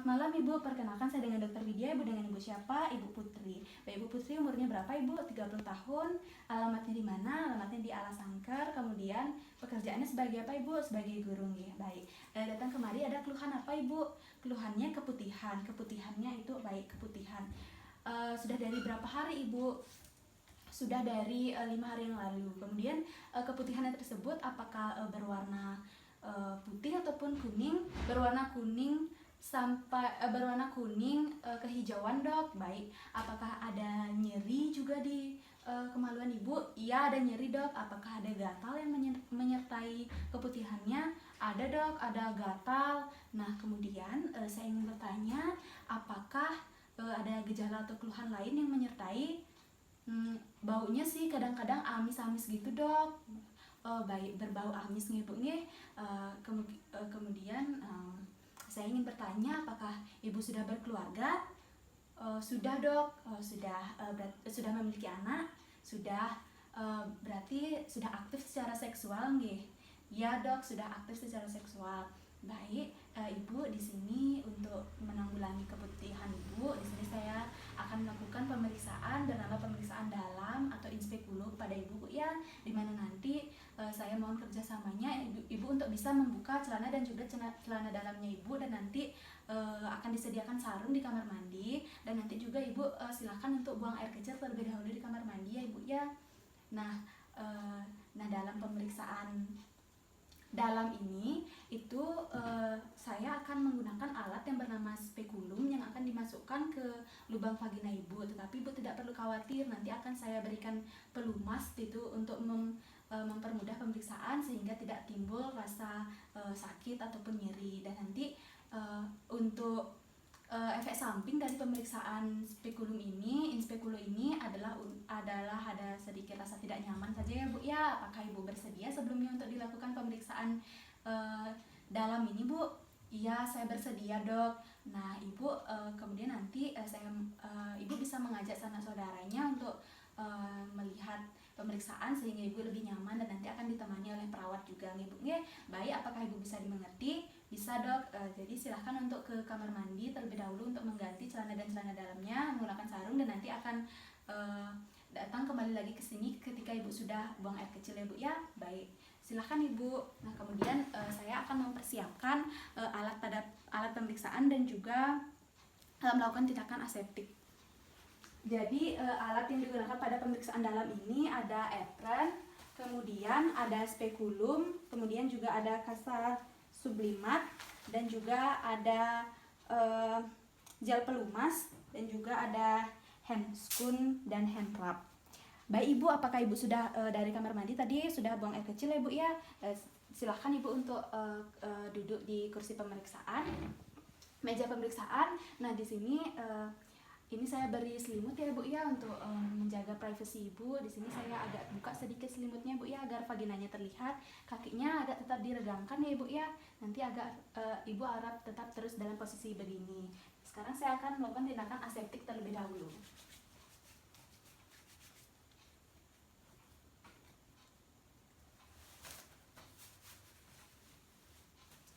malam Ibu, perkenalkan saya dengan Dr. Widya. Ibu dengan Ibu siapa? Ibu Putri. Baik, Ibu Putri umurnya berapa Ibu? 30 tahun. Alamatnya di mana? Alamatnya di Alasangker. Kemudian pekerjaannya sebagai apa Ibu? Sebagai guru nggih. Baik. Datang kemari ada keluhan apa Ibu? Keluhannya keputihan. Keputihannya itu baik keputihan. Sudah dari berapa hari Ibu? Sudah dari 5 hari yang lalu. Kemudian keputihannya tersebut apakah berwarna putih ataupun kuning? Berwarna kuning sampai berwarna kuning kehijauan Dok. Baik. Apakah ada nyeri juga di kemaluan Ibu? Iya, ada nyeri Dok. Apakah ada gatal yang menyertai keputihannya? Ada Dok, ada gatal. Nah, kemudian saya ingin bertanya, apakah ada gejala atau keluhan lain yang menyertai? Baunya sih kadang-kadang amis-amis gitu Dok. Baik, berbau amis nih Bu nih. Kemudian saya ingin bertanya, apakah Ibu sudah berkeluarga? Sudah Dok. Sudah memiliki anak? Sudah. Berarti sudah aktif secara seksual nih? Ya Dok, sudah aktif secara seksual. Baik, Ibu di sini untuk menanggulangi keputihan Ibu, di sini saya akan melakukan pemeriksaan bernama pemeriksaan dalam atau inspekulum pada Ibu ya, dimana nanti saya mohon kerjasamanya Ibu untuk bisa membuka celana dan juga celana dalamnya Ibu, dan nanti akan disediakan sarung di kamar mandi, dan nanti juga Ibu silahkan untuk buang air kecil terlebih dahulu di kamar mandi ya Ibu ya. Nah, dalam pemeriksaan dalam ini itu saya akan menggunakan alat yang bernama spekulum yang akan dimasukkan ke lubang vagina Ibu, tetapi Ibu tidak perlu khawatir, nanti akan saya berikan pelumas itu untuk mempermudah pemeriksaan sehingga tidak timbul rasa sakit ataupun nyeri. Dan nanti untuk efek samping dari pemeriksaan inspekulum ini adalah ada sedikit rasa tidak nyaman saja ya Bu ya. Apakah Ibu bersedia sebelumnya untuk dilakukan pemeriksaan dalam ini Bu? Iya, saya bersedia Dok. Nah Ibu kemudian nanti Ibu bisa mengajak sanak saudaranya untuk melihat pemeriksaan sehingga Ibu lebih nyaman, dan nanti akan ditemani oleh perawat juga nih Bu. Baik, apakah Ibu bisa dimengerti? Bisa Dok. Jadi silahkan untuk ke kamar mandi terlebih dahulu untuk mengganti celana dan celana dalamnya menggunakan sarung, dan nanti akan datang kembali lagi ke sini ketika Ibu sudah buang air kecil ya Bu ya. Baik, silahkan Ibu. Nah kemudian saya akan mempersiapkan alat pemeriksaan dan juga melakukan tindakan aseptik. Jadi alat yang digunakan pada pemeriksaan dalam ini ada apron, kemudian ada spekulum, kemudian juga ada kasa sublimat, dan juga ada gel pelumas, dan juga ada handscoon dan hand rub. Baik Ibu, apakah Ibu sudah dari kamar mandi tadi sudah buang air kecil ya Bu ya? Silahkan Ibu untuk duduk di kursi pemeriksaan, meja pemeriksaan. Nah di sini ini saya beri selimut ya Bu ya untuk menjaga privasi Ibu. Di sini saya agak buka sedikit selimutnya Bu ya agar vaginanya terlihat. Kakinya agak tetap diregangkan ya Ibu ya. Nanti Ibu harap tetap terus dalam posisi begini. Sekarang saya akan melakukan tindakan aseptik terlebih dahulu.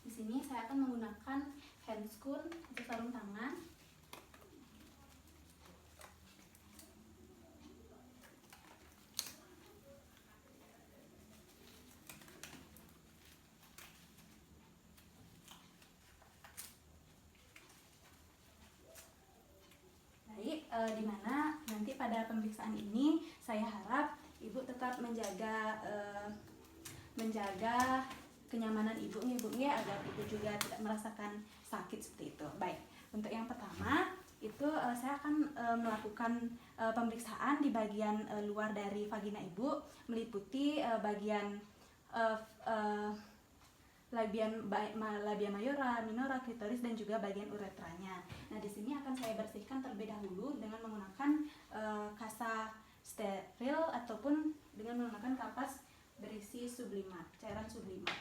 Di sini saya akan menggunakan handscoon atau sarung tangan. Dimana nanti pada pemeriksaan ini saya harap Ibu tetap menjaga kenyamanan Ibu agar Ibu juga tidak merasakan sakit seperti itu. Baik, untuk yang pertama itu saya akan melakukan pemeriksaan di bagian luar dari vagina Ibu, meliputi bagian labia mayora, minora, klitoris, dan juga bagian uretranya. Nah, di sini akan saya bersihkan terlebih dahulu dengan menggunakan kasa steril ataupun dengan menggunakan kapas berisi sublimat, cairan sublimat.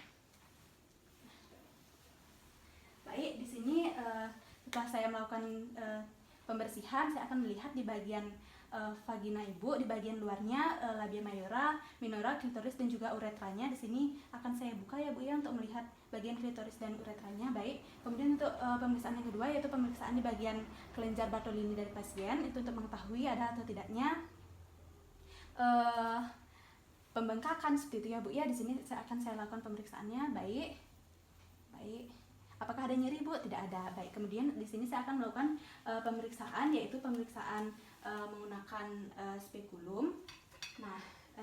Baik, di sini setelah saya melakukan pembersihan, saya akan melihat di bagian vagina ibu, di bagian luarnya labia mayora, minora, klitoris dan juga uretranya. Di sini akan saya buka ya Bu ya untuk melihat bagian klitoris dan uretranya. Baik. Kemudian untuk pemeriksaan yang kedua yaitu pemeriksaan di bagian kelenjar Bartolini dari pasien, itu untuk mengetahui ada atau tidaknya pembengkakan seperti itu ya Bu ya. Di sini akan saya lakukan pemeriksaannya. Baik. Apakah ada nyeri Bu? Tidak ada. Baik. Kemudian di sini saya akan melakukan pemeriksaan, yaitu pemeriksaan menggunakan spekulum. Nah,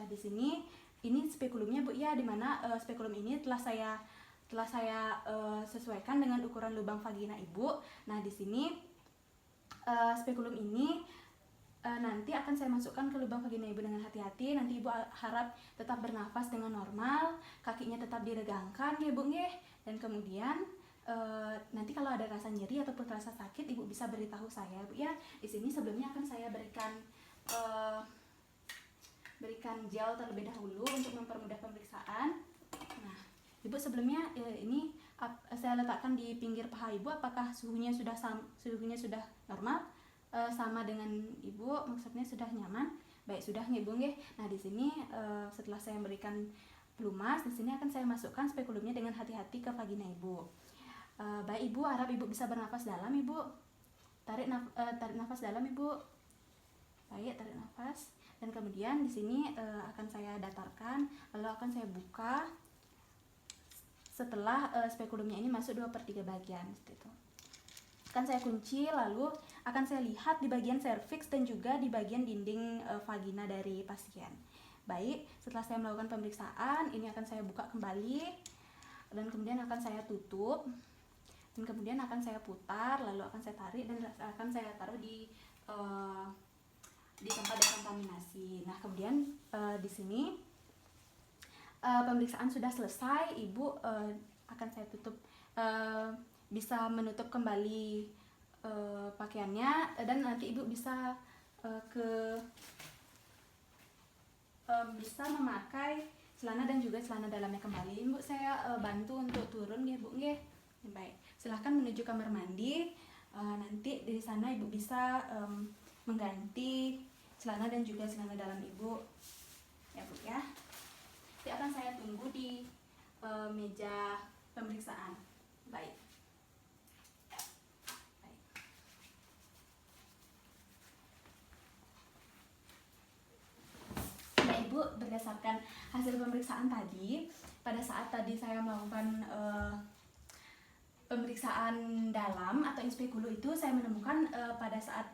di sini ini spekulumnya Bu ya, dimana spekulum ini telah saya sesuaikan dengan ukuran lubang vagina ibu. Nah, di sini spekulum ini nanti akan saya masukkan ke lubang vagina ibu dengan hati-hati. Nanti ibu harap tetap bernafas dengan normal, kakinya tetap diregangkan ya Bu nggih. Dan kemudian nanti kalau ada rasa nyeri ataupun rasa sakit, ibu bisa beritahu saya Bu ya. Di sini sebelumnya akan saya berikan gel terlebih dahulu untuk mempermudah pemeriksaan. Nah, ibu sebelumnya ini saya letakkan di pinggir paha ibu. Apakah suhunya sudah normal, sama dengan ibu, maksudnya sudah nyaman? Baik, sudah nih Bu nggih. Nah, di sini setelah saya memberikan pelumas, di sini akan saya masukkan spekulumnya dengan hati-hati ke vagina ibu. Baik ibu, harap ibu bisa bernafas dalam ibu. Tarik nafas dalam ibu. Baik, tarik nafas. Dan kemudian di sini akan saya datarkan, lalu akan saya buka setelah spekulumnya ini masuk 2/3 bagian seperti itu. Akan saya kunci, lalu akan saya lihat di bagian serviks dan juga di bagian dinding vagina dari pasien. Baik, setelah saya melakukan pemeriksaan, ini akan saya buka kembali dan kemudian akan saya tutup. Dan kemudian akan saya putar, lalu akan saya tarik dan akan saya taruh di tempat dekontaminasi. Nah, kemudian di sini pemeriksaan sudah selesai, ibu akan saya tutup, bisa menutup kembali pakaiannya, dan nanti ibu bisa bisa memakai celana dan juga celana dalamnya kembali. Ibu saya bantu untuk turun ya Bu nggih. Baik, silahkan menuju kamar mandi. Nanti di sana ibu bisa mengganti celana dan juga celana dalam ibu ya Bu ya. Nanti akan saya tunggu di meja pemeriksaan. Baik. Nah Ibu, berdasarkan hasil pemeriksaan tadi, pada saat tadi saya melakukan pemeriksaan dalam atau in speculo itu, saya menemukan pada saat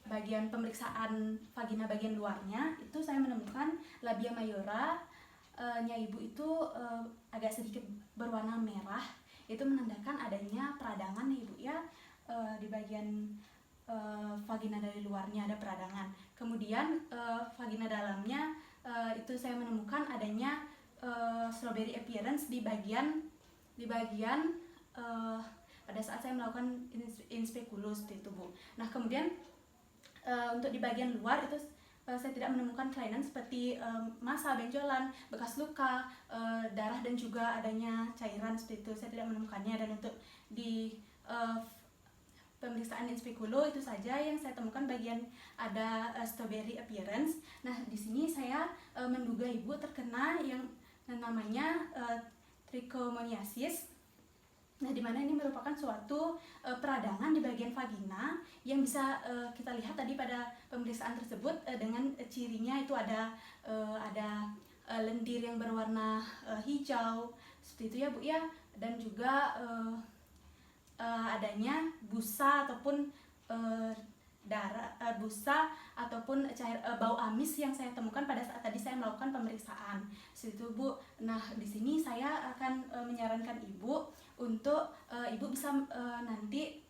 bagian pemeriksaan vagina bagian luarnya itu saya menemukan labia mayora nya ibu itu agak sedikit berwarna merah. Itu menandakan adanya peradangan ya Ibu ya, di bagian vagina dari luarnya ada peradangan. Kemudian vagina dalamnya itu saya menemukan adanya strawberry appearance di bagian pada saat saya melakukan in speculo seperti itu Bu. Nah kemudian untuk di bagian luar itu saya tidak menemukan kelainan seperti massa, benjolan, bekas luka, darah dan juga adanya cairan seperti itu, saya tidak menemukannya. Dan untuk di pemeriksaan in speculo itu saja yang saya temukan bagian ada strawberry appearance. Nah di sini saya menduga ibu terkena yang namanya trichomoniasis. Nah, dimana ini merupakan suatu peradangan di bagian vagina yang bisa kita lihat tadi pada pemeriksaan tersebut, dengan cirinya itu ada lendir yang berwarna hijau seperti itu ya Bu ya, dan juga adanya busa ataupun busa ataupun bau amis yang saya temukan pada saat tadi saya melakukan pemeriksaan situ Bu. Nah di sini saya akan menyarankan ibu untuk ibu bisa nanti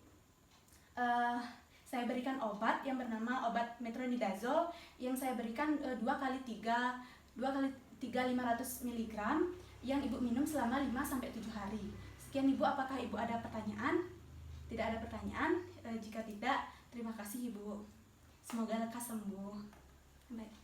saya berikan obat yang bernama obat metronidazole yang saya berikan 2 kali 3 500 mg yang ibu minum selama 5-7 hari. Sekian Ibu, apakah Ibu ada pertanyaan? Tidak ada pertanyaan? Jika tidak, terima kasih Ibu. Semoga lekas sembuh. Baik.